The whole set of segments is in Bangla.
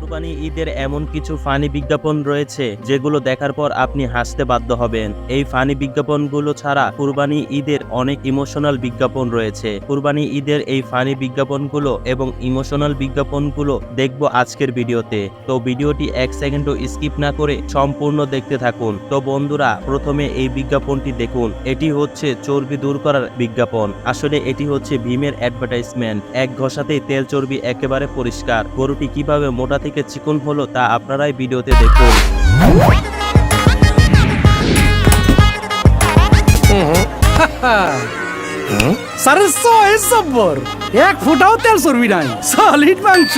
কুরবানি ঈদের এমন কিছু ফানি বিজ্ঞাপন রয়েছে যেগুলো দেখার পর আপনি হাসতে বাধ্য হবেন। এই ফানি বিজ্ঞাপনগুলো ছাড়া কুরবানি ঈদের অনেক ইমোশনাল বিজ্ঞাপন রয়েছে। কুরবানি ঈদের এই ফানি বিজ্ঞাপনগুলো এবং ইমোশনাল বিজ্ঞাপনগুলো দেখবো আজকের ভিডিওতে। তো ভিডিওটি 1 সেকেন্ডও স্কিপ না করে সম্পূর্ণ দেখতে থাকুন। তো বন্ধুরা, প্রথমে এই বিজ্ঞাপনটি দেখুন। এটি হচ্ছে চর্বি দূর করার বিজ্ঞাপন। আসলে এটি হচ্ছে ভীমের অ্যাডভার্টাইজমেন্ট। এক ঘষাতেই তেল চর্বি একেবারে পরিষ্কার। গরুটি কিভাবে মোটা থেকে চিকন হলো তা আপনারাই ভিডিওতে দেখুন। এক ফুটাও তেল চর্বি নাই, সলিড মাংস।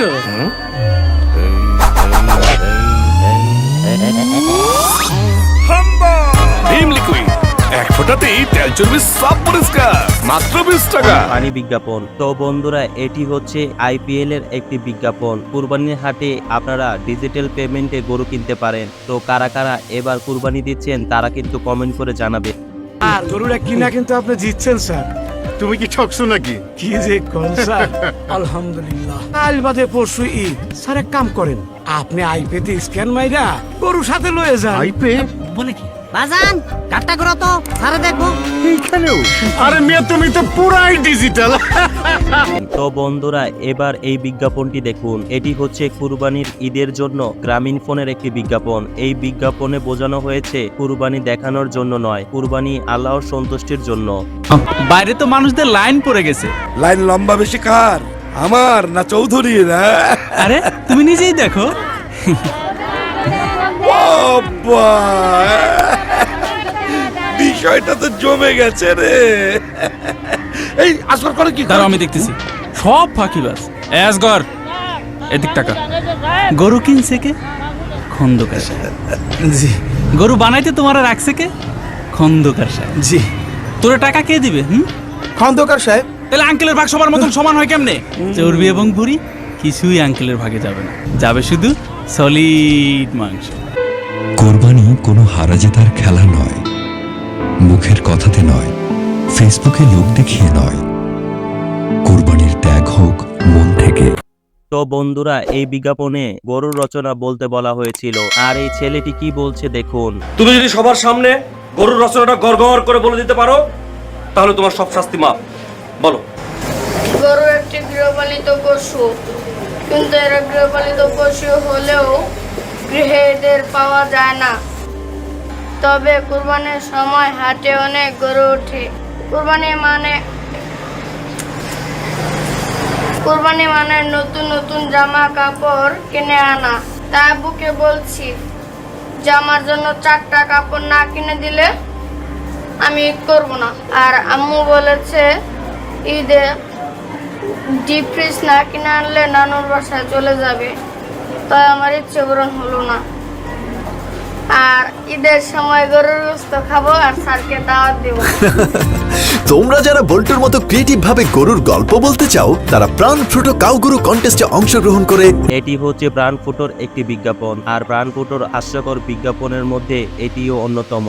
ভীম লিকুইড, এক ফোঁটাতেই তেল চর্বি সব পরিষ্কার, মাত্র 20 টাকা। পানি বিজ্ঞাপন। তো বন্ধুরা, এটি হচ্ছে আইপিএল এর একটি বিজ্ঞাপন। কুরবানির হাটে আপনারা ডিজিটাল পেমেন্টে গরু কিনতে পারেন। তো কারা কারা এবার কুরবানি দিচ্ছেন তারা কিন্তু কমেন্ট করে জানাবে। আর গরুটা কিনা কিন্তু আপনি জিতছেন স্যার। তুমি কি ঠকছো নাকি? কি যে কোন স্যার, আলহামদুলিল্লাহ। কাল বাদে পরশু ঈদ। স্যার এক কাম করেন, আপনি আইপেতে স্ক্যান মাইরা গরু সাথে লয়ে যান। আইপে বলে কি বাজান কাটটা করো তো সারা দেখবো এইখানেও? আরে মিয়া, তুমি তো পুরাই ডিজিটাল। তো বন্ধুরা, এবার এই বিজ্ঞাপনটি দেখুন। এটি হচ্ছে কুরবানির ঈদের জন্য গ্রামীণ ফোনের একটি বিজ্ঞাপন। এই বিজ্ঞাপনে বোঝানো হয়েছে কুরবানি দেখানোর জন্য নয়, কুরবানি আল্লাহর সন্তুষ্টির জন্য। বাইরে তো মানুষদের লাইন পড়ে গেছে। লাইন লম্বা বেশি কার, আমার না চৌধুরীর? আরে তুমি নিজেই দেখো। বাবা, বিষয়টা তো জমে গেছে রে। এই আসর করে কি? দাঁড়াও আমি দেখতেছি। সব ফাঁকিবাজ। এসগর এদিক টাকা। গরু কিনছে কে? খন্দকার সাহেব। জি। গরু বানাইতে তোমার রাখছে কে? খন্দকার সাহেব। জি। তোর টাকা কে দিবে? খন্দকার সাহেব। তাহলে আঙ্কেলের ভাগ সবার মতন সমান হয় কেমনে? চর্বি এবং ভুঁড়ি কিছুই আঙ্কেলের ভাগে যাবে না, যাবে শুধু সলিড মাংস। কোরবানি কোনো হারা জেতার খেলা নয়, মুখের কথাতে নয়, ফেসবুকে লোক দেখিয়ে নয়। কোরবানির ত্যাগ হোক মন থেকে। তো বন্ধুরা, এই বিজ্ঞাপনে গরুর রচনা বলতে বলা হয়েছিল, আর এই ছেলেটি কি বলছে দেখুন। তুমি যদি সবার সামনে গরুর রচনাটা গড়গড় করে বলে দিতে পারো তাহলে তোমার সব শাস্তি মাপ। বলো। গরু একটি গৃহপালিত পশু, কিন্তু এরা গৃহপালিত পশু হলেও গৃহে এদের পাওয়া যায় না। তবে কুরবানির সময় হাটে অনেক গরু ওঠে। কুরবানি মানে নতুন নতুন জামা কাপড় কিনে আনা। তা বুকে বলছি, জামার জন্য 4টা কাপড় না কিনে দিলে আমি ঈদ করবো না। আর আম্মু বলেছে ঈদে ডিপ ফ্রিজ না কিনে আনলে নানুর বাসায় চলে যাবে। তাই আমার ইচ্ছে পূরণ হলো না। আর ঈদের সময় গরুর গোশত খাবো আর স্যারকে দাওয়াত দেব। তোমরা যারা বল্টুর মতো ক্রিয়েটিভ ভাবে গরুর গল্প বলতে চাও তারা প্রাণ ফ্রুটো কাউ গরু কন্টেস্টে অংশগ্রহণ করে। এটি হচ্ছে প্রাণ ফুটোর একটি বিজ্ঞাপন, আর প্রাণ ফুটোর হাস্যকর বিজ্ঞাপনের মধ্যে এটিও অন্যতম।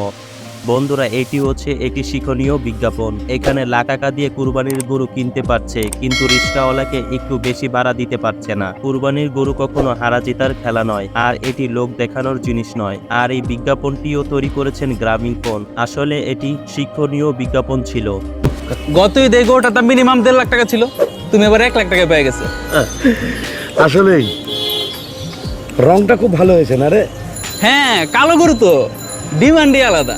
বন্ধুরা, এটি হচ্ছে একটি শিক্ষণীয় বিজ্ঞাপন। এখানে লাখ টাকা দিয়ে কুরবানির গরু কিনতে পারছে, কিন্তু রিস্কাওয়ালাকে একটু বেশি ভাড়া দিতে পারছে না। কুরবানির গরু কখনো হারা জেতার খেলা নয়, আর এটি লোক দেখানোর জিনিস নয়। আর এই বিজ্ঞাপনটিও তৈরি করেছেন গ্রামীণ ফোন। আসলে এটি শিক্ষণীয় বিজ্ঞাপন ছিল। গত ঈদে গরুটা দাম মিনিমাম 1.5 লাখ টাকা ছিল, তুমি এবার 1 লাখ টাকা পেয়ে গেছে। আসলেই রংটা খুব ভালো হয়েছে না রে? হ্যাঁ, কালো গরু তো ডিমান্ডই আলাদা।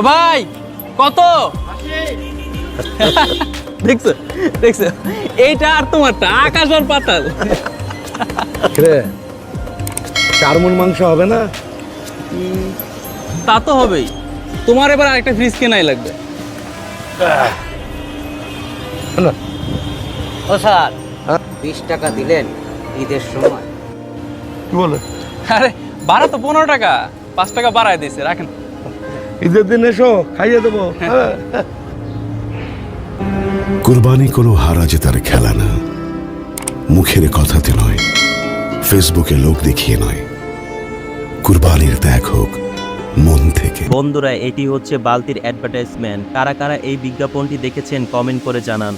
ভাই কত? দেখছো দেখছো, এইটা আর তোমারটা আকাশ আর পাতাল। রে 4 মণ মাংস হবে না? তা তো হবেই। তোমার এবার আরেকটা ফ্রিজ কেনাই লাগবে। ও স্যার 20 টাকা দিলেন ঈদের সময়। কি বলে? আরে ভাড়া তো 15 টাকা, 5 টাকা বাড়ায় দিয়েছে, রাখেন। ঈদের দিন এসো, খাইয়ে দেবো। কোরবানি কোনো হারা জেতার খেলা না, মুখের কথাতে নয়, ফেসবুকে লোক দেখিয়ে নয়। কুরবানির ত্যাগ হোক মন থেকে। বন্ধুরা, এটি হচ্ছে বালতির অ্যাডভার্টাইজমেন্ট। কারা কারা এই বিজ্ঞাপনটি দেখেছেন কমেন্ট করে জানান।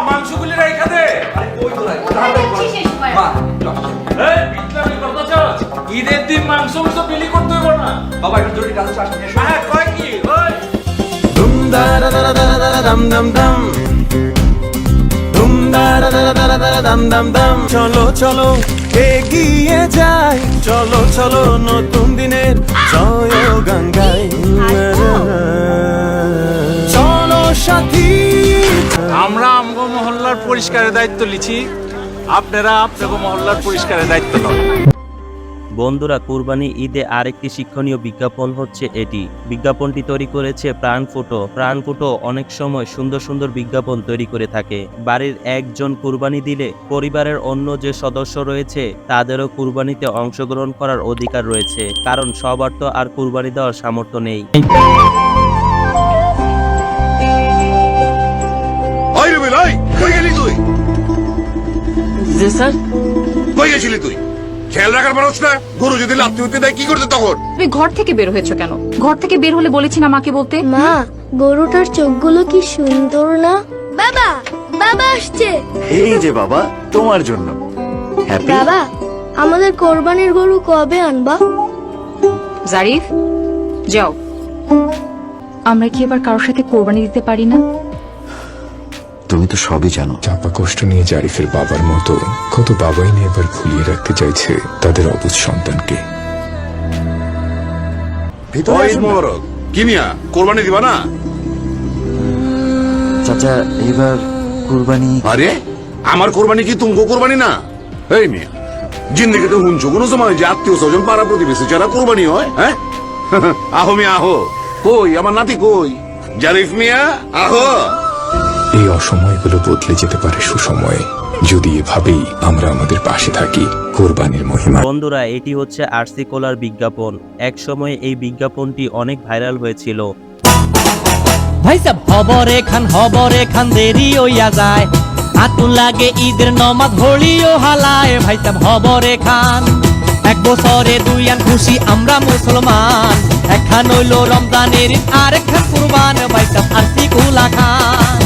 মাংসগুলি রেখে দে। ঈদের দিন মাংস বিলি করতে হবে না বাবা, একটু জরুরি কাজ আছে। হ্যাঁ, কয় কি ওই চলো চলো এগিয়ে যাই, চলো চলো নতুন দিনের জয় গান গাই, চলো সাথী। আমরা আমগো মহল্লার পরিষ্কারের দায়িত্ব লিছি, আপনারা আপনাগো মহল্লার পরিষ্কারের দায়িত্ব লন। বন্ধুরা, কুরবানি ঈদে আরেকটি শিক্ষণীয় বিজ্ঞাপন হচ্ছে এটি। বিজ্ঞাপনটি তৈরি করেছে প্রাণফুটো। প্রাণফুটো অনেক সময় সুন্দর সুন্দর বিজ্ঞাপন তৈরি করে থাকে। বাড়ির একজন কুরবানি দিলে পরিবারের অন্য যে সদস্য রয়েছে তাদেরও কুরবানিতে অংশগ্রহণ করার অধিকার রয়েছে, কারণ সবার তো আর কুরবানি দেওয়ার সামর্থ্য নেই। ওই রুবেল, ওই কই গেলি তুই? জি স্যার। কই গেছিলি তুই? খেয়াল রাখার মানুষ না, গরু যদি লাফতে উঠতে দেয় কি করতে তখন? তুমি ঘর থেকে বের হয়েছো কেন? ঘর থেকে বের হলে বলেছি না মাকে বলতে? মা, গরুটার চোখগুলো কি সুন্দর না? বাবা, বাবা আসছে। এই যে বাবা, তোমার জন্য। বাবা, আমাদের কোরবানির গরু কবে আনবা? জারিফ, যাও। আমরা কি এবার কারোর সাথে কোরবানি দিতে পারি না? তুমি তো সবই জানো। চাপা কষ্ট নিয়ে জারিফের বাবার মতো কত বাবাই নিয়ে এবার ভুলিয়ে রাখতে চাইছে তাদের অবুঝ সন্তানকে। ওই মোবারক, কি মিয়া কোরবানি দিবা না? চাচা, এবার কুরবানি। আরে আমার কোরবানি কি তুমগো কোরবানি না? এই মিয়া, জিন্দিগিতে হুনছো কোনো সময় যে আত্মীয় স্বজন পাড়া প্রতিবেশী যারা কোরবানি হয়? হ্যাঁ, আহো মিয়া আহো। কই আমার নাতি কই? জারিফ মিয়া আহো। এই অসময়গুলো বদলে যেতে পারে সুসময়ে, যদি এভাবেই আমরা আমাদের পাশে থাকি। কোরবানির মহিমা। বন্ধুরা, এটি হচ্ছে আরসি কোলার বিজ্ঞাপন। এক সময় এই বিজ্ঞাপনটি অনেক ভাইরাল হয়েছিল। ভাই সাহেব, হবরে খান দেরি হইয়া যায়, আতুন লাগে ঈদের নমাজ হলিও হালায়। ভাই সাহেব, হবরে খান, এক বছরে দুই আন খুশি আমরা মুসলমান, একখান হইল রমজানের ঈদ আর একখান কুরবান। ভাই সাহেব, আরসি কোলা খান।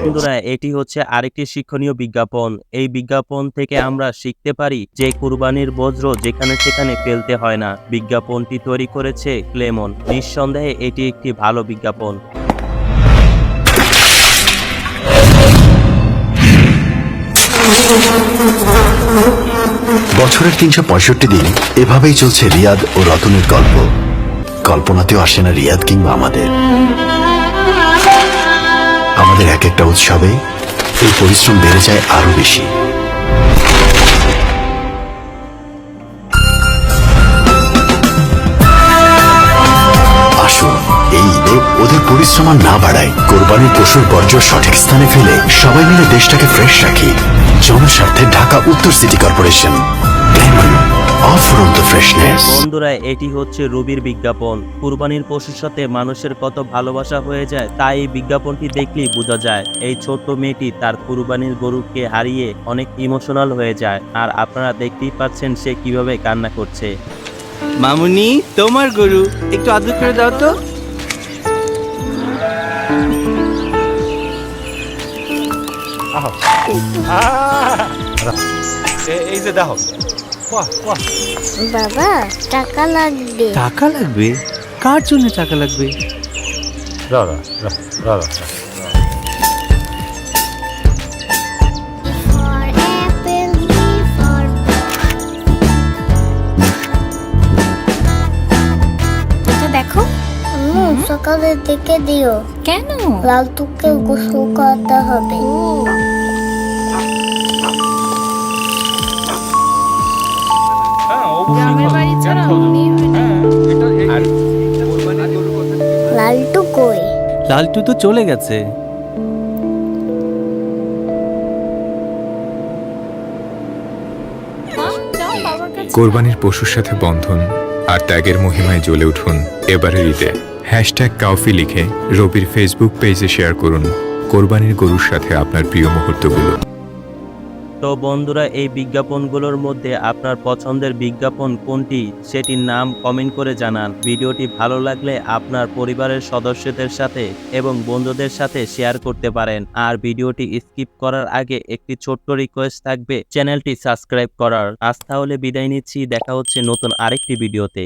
বন্ধুরা, এটি হচ্ছে আরেকটি শিক্ষণীয় বিজ্ঞাপন। এই বিজ্ঞাপন থেকে আমরা শিখতে পারি যে কুরবানির বজ্র যেখানে সেখানে ফেলতে হয় না। বিজ্ঞাপনটি তৈরি করেছে ক্লেমন। নিঃসন্দেহে এটি একটি ভালো বিজ্ঞাপন। বছরের 365 দিন এভাবেই চলছে রিয়াদ ও রতনের গল্প। কল্পনাতেও আসে না রিয়াদ কিংবা আমাদের এক একটা উৎসবে এই পরিশ্রম বেড়ে যায় আরো বেশি। আসুন এই ঈদে ওদের পরিশ্রম আর না বাড়ায়, কোরবানির পশুর বর্জ্য সঠিক স্থানে ফেলে সবাই মিলে দেশটাকে ফ্রেশ রাখি। জনস্বার্থে ঢাকা উত্তর সিটি কর্পোরেশন। বন্ধুরা, এটি হচ্ছে রুবির বিজ্ঞাপন। কুরবানির পশুর সাথে মানুষের কত ভালোবাসা হয়ে যায় তা এই বিজ্ঞাপনটি দেখলেই বোঝা যায়। এই ছোট্ট মেয়েটি তার কুরবানির গরুকে হারিয়ে অনেক ইমোশনাল হয়ে যায়, আর আপনারা দেখতেই পাচ্ছেন সে কিভাবে কান্না করছে। মামুনি, তোমার গরু, একটু আদর করে দাও তো। এই যে দেখো। বাবা, টাকা লাগবে। টাকা লাগবে? কার জন্য টাকা লাগবে? দেখো, সকালের দিকে দিও। কেন? লালটুকে গোসল করাতে হবে। লালটু কই? লালটু তো চলে গেছে। কোরবানির পশুর সাথে বন্ধন আর ত্যাগের মহিমায় জ্বলে উঠুন এবারের ঈদে। #কাউফি লিখে রবির ফেসবুক পেজে শেয়ার করুন কোরবানির গরুর সাথে আপনার প্রিয় মুহূর্তগুলো। তো বন্ধুরা, এই বিজ্ঞাপনগুলোর মধ্যে আপনার পছন্দের বিজ্ঞাপন কোনটি সেটির নাম কমেন্ট করে জানান। ভিডিওটি ভালো লাগলে আপনার পরিবারের সদস্যদের সাথে এবং বন্ধুদের সাথে শেয়ার করতে পারেন। আর ভিডিওটি স্কিপ করার আগে একটি ছোট্ট রিকোয়েস্ট থাকবে চ্যানেলটি সাবস্ক্রাইব করার। আজ তাহলে বিদায় নিচ্ছি, দেখা হচ্ছে নতুন আরেকটি ভিডিওতে।